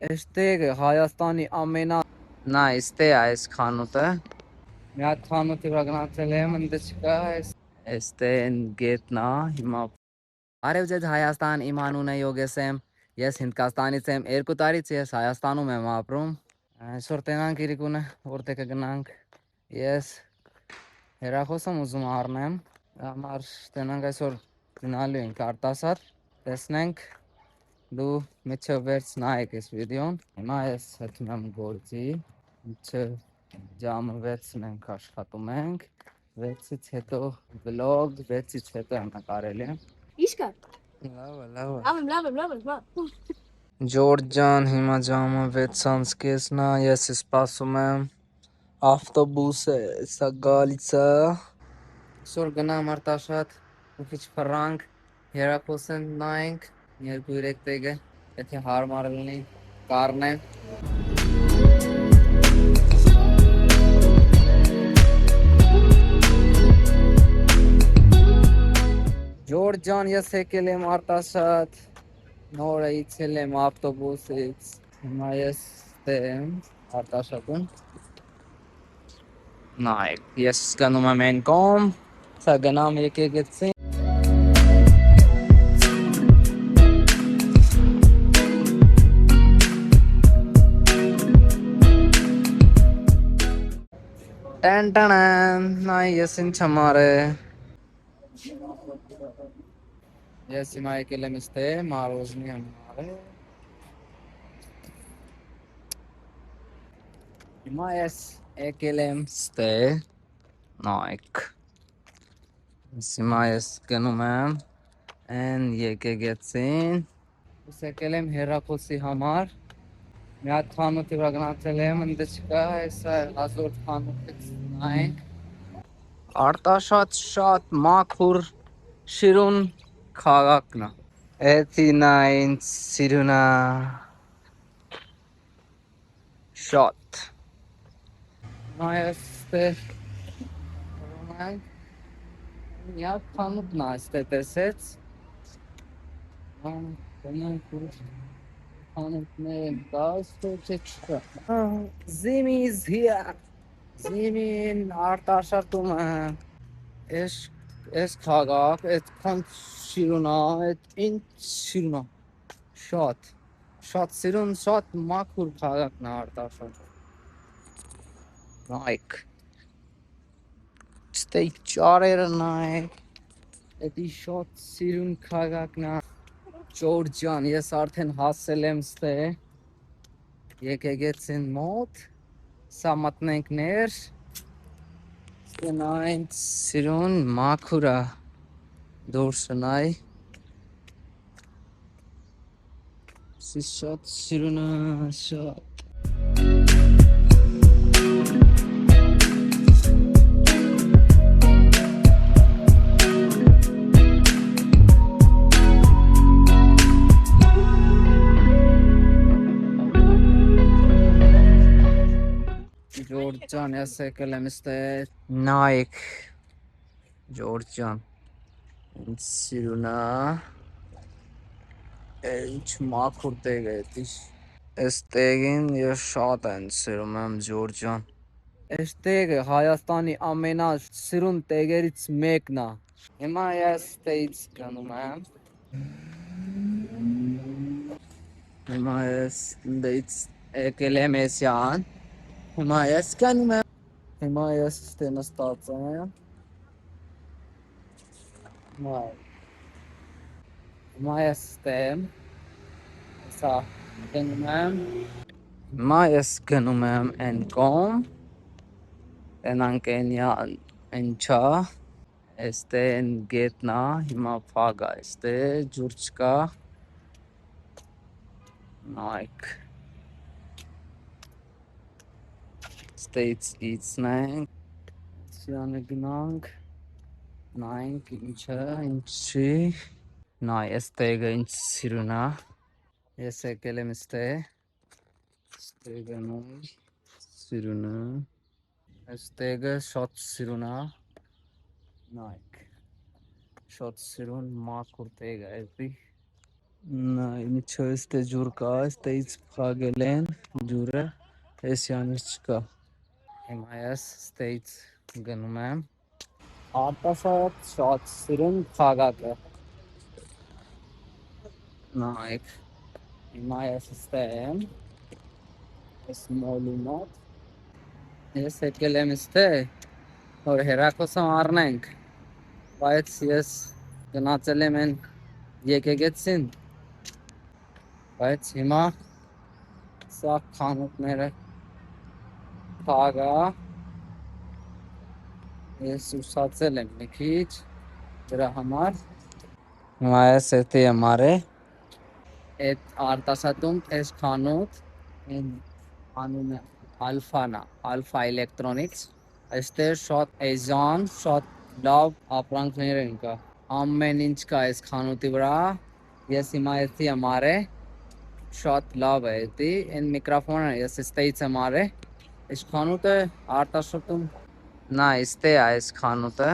Էստեղ Հայաստանի nice տե այս խանութը։ Մի հատ խանութի վրա գնացել եմ, ընդ չկա այս։ Էստեն գետնա հիմա։ Արև ձեզ Հայաստան, իմ անունը Յոգես եմ։ Ես Հնդկաստանից եմ, 2 տարից ես Հայաստանում եմ ապրում։ Այսօր տենանք իրիկունը, որտեղ կգնանք։ Ես հեռախոսում ուզում առնեմ, համար տենանք այսօր գնալու ենք արտասատ, տեսնենք դու մեջը վերց նայեք այս վիդեոն։ Հիմա ես հետում եմ գործի, մեջը ժամը 6-ն ենք աշխատում ենք, 6-ից հետո վլոգ, 6-ից հետո եմ նկարել եմ։ Ինչ կա։ Լավ։ Ջորջ ջան, հիմա ժամը 6:30-ն է, ես սպասում եմ ավտոբուսը, սա գալիս է։ Այսօր գնամ արտաշատ, ու քիչ ֆրանկ, հեռախոսն նայենք, 2-3 տեղը, եթե հարմար լինի, կառնեմ։ Ջորջ ջան, ես եկել եմ արտաշատ, նորը իջել եմ ավտոբուսից, հիմա ես եմ արտաշատում։ Նայեք, ես գնում եմ այն կողմ, սա գնամ եկեղեցի։ Տան, նայ ես ինչ համար է։ Ես հիմա եկել եմ ստե, մարոժնի համար է։ Հիմա ես եկել եմ ստե, նայք։ Հիմա ես գնում եմ են եկեղեցին։ Ես եկել եմ հեռախոսի համար։ Մի հատ խանութի վրա գնացել եմ, ընդ չկա, հեսա հազոր խանութից նայենք։ Արտաշատ շատ մաքուր շիրուն քաղաքն է։ Էդին ինձ սիրուն է շատ։ Հիմա ես ստե գնում եմ։ Մի հատ խանութն է այստեղ տեսեց։ Գնանք ուր խանութներ կա, այստեղ թե չկա։ Zimi is here. Zimին արտաշատում է։ Էս քաղաք, այդքան սիրուն է, այդ ինչ սիրուն է։ Շատ սիրուն, շատ մաքուր քաղաքն է արտաշատը։ Նայք։ Ստե ճարերը նայեք։ Էդի շատ սիրուն քաղաքն է։ Ջորջ ջան, ես արդեն հասել եմ ստե եկեղեցին մոտ, սա մտնենք ներ, ստե նայն սիրուն մաքուր է, դուրսը նայ, շատ սիրուն է, շատ։ Ջորջ ջան, ես եկել եմ ստե, նայեք, Ջորջ ջան, ինչ սիրուն է, ինչ մաքուր տեղ է էդի։ Այս տեղին ես շատ են սիրում եմ Ջորջ ջան։ Այս տեղը Հայաստանի ամենասիրուն տեղերից մեկն է։ Հիմա ես ստեից գնում եմ։ Հիմա ես ստեից եկել եմ էսյան։ Հիմա ես գնում եմ։ Հիմա ես ստե նստած եմ։ Հիմա ես ստեմ։ Սա գնում եմ։ Հիմա ես գնում եմ են կողմ։ Տենանք ենչա։ Էստե են գետնա, հիմա փագ է, էստե ջուր չկա։ Նայք։ Ստեից իցնենք։ Սյանը գնանք։ Նայենք ինչը, ինչի։ Նայ, այս տեղը ինչ սիրուն է։ Ես եկել եմ ստե։ Ստե գնում սիրուն է։ Այս տեղը շատ սիրուն է։ Նայք։ Շատ սիրուն մաքուր տեղ է էդի։ Նայ, միջո էստե ջուր կա, էստեից փակել են ջուրը, էս յանից չկա։ Հիմա ես ստեից գնում եմ։ Արտասատ շատ սիրուն քաղաք է։ Նայք, հիմա ես ստե եմ, ես մոլի մոտ։ Ես եկել եմ ստե, որ հերակոսը առնենք, բայց ես գնացել եմ են եկեղեցին, բայց հիմա սա խանութները փակա, ես ուսացել եմ մի քիչ դրա համար։ Հիմա ես էդի եմ արել, այդ արտասատում այս խանութ անունը Alpha-նա, Alpha Electronics, այստեղ շատ էժան, շատ լավ ապրանքներ են կա։ Ամեն ինչ կա այս խանութի վրա։ Ես հիմա էդի եմ արել, շատ լավ է էդի, այն միկրոֆոնը ես ստեից եմ արել։ Այս խանութը արտաշոտում նա էստե է այս խանութը,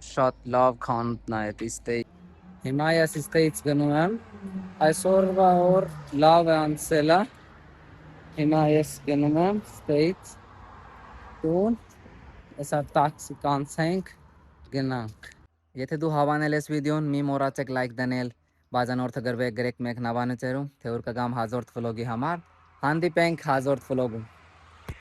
շատ լավ խանութն է էդի ստե։ Հիմա ես ստեից գնում եմ, այսօրվա օր լավ է անցել է, հիմա ես գնում եմ ստեից տուն, հեսա տաքսի կանցենք գնանք։ Եթե դու հավանել ես վիդեոն, մի մոռացեք լայք դնել, բաժանորդը գրվեք գրեք մեկնաբանությունում, թե որ կգամ հաջորդ վլոգի համար, հանդիպենք հաջորդ վլոգում։